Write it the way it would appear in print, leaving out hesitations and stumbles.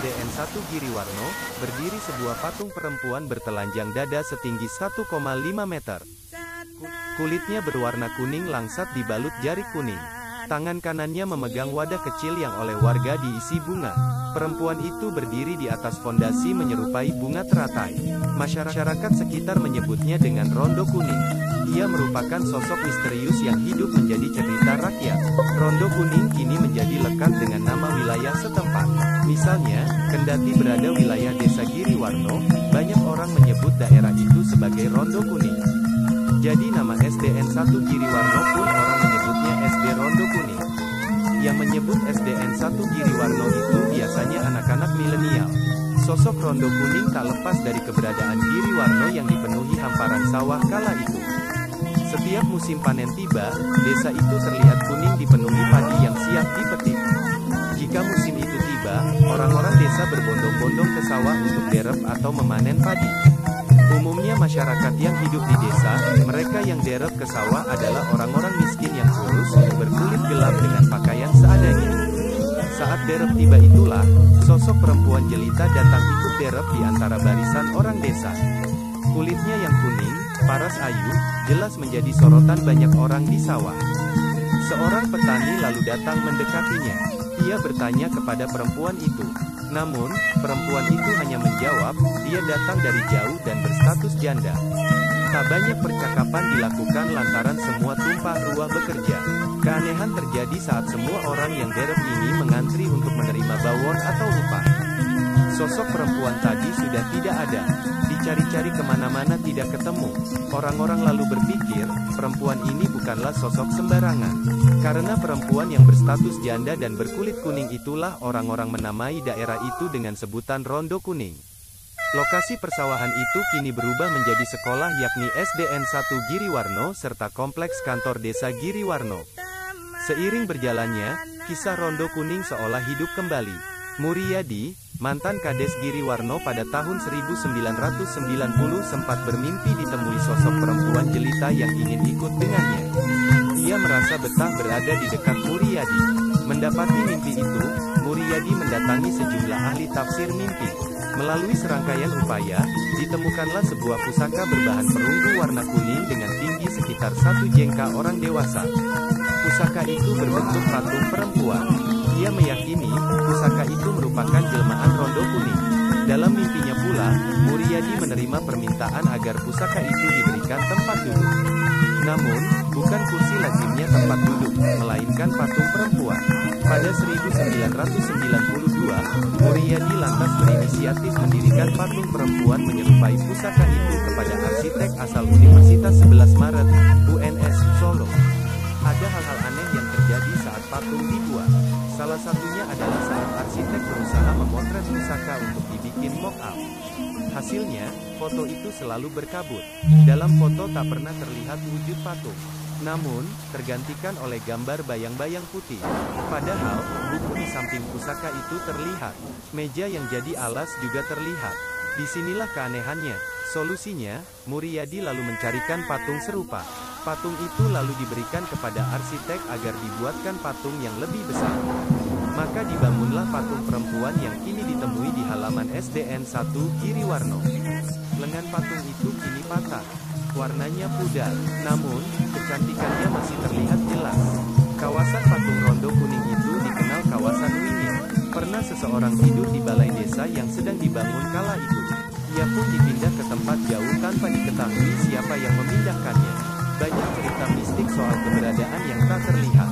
SDN 1 Giriwarno, berdiri sebuah patung perempuan bertelanjang dada setinggi 1,5 meter. Kulitnya berwarna kuning langsat dibalut jari kuning. Tangan kanannya memegang wadah kecil yang oleh warga diisi bunga. Perempuan itu berdiri di atas fondasi menyerupai bunga teratai. Masyarakat sekitar menyebutnya dengan Rondo Kuning. Ia merupakan sosok misterius yang hidup menjadi cerita rakyat. Rondo Kuning kini menjadi lekat dengan nama wilayah setempat. Misalnya, kendati berada wilayah Desa Giriwarno, banyak orang menyebut daerah itu sebagai Rondo Kuning. Jadi nama SDN 1 Giriwarno pun orang menyebutnya SD Rondo Kuning. Yang menyebut SDN 1 Giriwarno itu biasanya anak-anak milenial. Sosok Rondo Kuning tak lepas dari keberadaan Giriwarno yang dipenuhi hamparan sawah kala itu. Setiap musim panen tiba, desa itu terlihat kuning dipenuhi padi yang siap dipetik. Jika musim itu tiba, orang-orang desa berbondong-bondong ke sawah untuk derep atau memanen padi. Umumnya masyarakat yang hidup di desa, mereka yang derep ke sawah adalah orang-orang miskin yang kurus, berkulit gelap dengan pakaian seadanya. Saat derep tiba itulah, sosok perempuan jelita datang ikut derep di antara barisan orang desa. Kulitnya yang kuning, paras ayu, jelas menjadi sorotan banyak orang di sawah. Seorang petani lalu datang mendekatinya. Ia bertanya kepada perempuan itu. Namun, perempuan itu hanya menjawab, dia datang dari jauh dan berstatus janda. Tak banyak percakapan dilakukan lantaran semua tumpah ruah bekerja. Keanehan terjadi saat semua orang yang derep ini mengantri untuk menerima bawon atau upah. Sosok perempuan tadi sudah tidak ada. Dicari-cari kemana-mana tidak ketemu. Orang-orang lalu berpikir, perempuan ini bukanlah sosok sembarangan. Karena perempuan yang berstatus janda dan berkulit kuning itulah orang-orang menamai daerah itu dengan sebutan Rondo Kuning. Lokasi persawahan itu kini berubah menjadi sekolah yakni SDN 1 Giriwarno serta kompleks kantor desa Giriwarno. Seiring berjalannya, kisah Rondo Kuning seolah hidup kembali. Muryadi, mantan Kades Giriwarno pada tahun 1990 sempat bermimpi ditemui sosok perempuan jelita yang ingin ikut dengannya. Ia merasa betah berada di dekat Muryadi. Mendapati mimpi itu, Muryadi mendatangi sejumlah ahli tafsir mimpi. Melalui serangkaian upaya, ditemukanlah sebuah pusaka berbahan perunggu warna kuning dengan tinggi sekitar 1 jengka orang dewasa. Pusaka itu berbentuk patung perempuan. Ia meyakini, pusaka itu merupakan jelmaan Rondo Kuning. Dalam mimpinya pula, Muryadi menerima permintaan agar pusaka itu diberikan tempat duduk. Namun, bukan kursi lazimnya tempat duduk, melainkan patung perempuan. Pada 1992, Muryadi lantas berinisiatif mendirikan patung perempuan menyerupai pusaka itu kepada arsitek asal Universitas 11 Maret, UNS, Solo. Ada hal-hal aneh yang terjadi saat patung dibuat. Salah satunya adalah saat arsitek berusaha memotret pusaka untuk dibikin mock-up. Hasilnya, foto itu selalu berkabut. Dalam foto tak pernah terlihat wujud patung. Namun, tergantikan oleh gambar bayang-bayang putih. Padahal, buku di samping pusaka itu terlihat. Meja yang jadi alas juga terlihat. Disinilah keanehannya. Solusinya, Muryadi lalu mencarikan patung serupa. Patung itu lalu diberikan kepada arsitek agar dibuatkan patung yang lebih besar. Maka dibangunlah patung perempuan yang kini ditemui di halaman SDN 1 Giriwarno. Lengan patung itu kini patah. Warnanya pudar, namun, kecantikannya masih terlihat jelas. Kawasan patung Rondo Kuning itu dikenal kawasan Wingit. Pernah seseorang tidur di balai desa yang sedang dibangun kala itu. Ia pun dipindah ke tempat jauh tanpa diketahui siapa yang memindahkannya. Banyak cerita mistik soal keberadaan yang tak terlihat.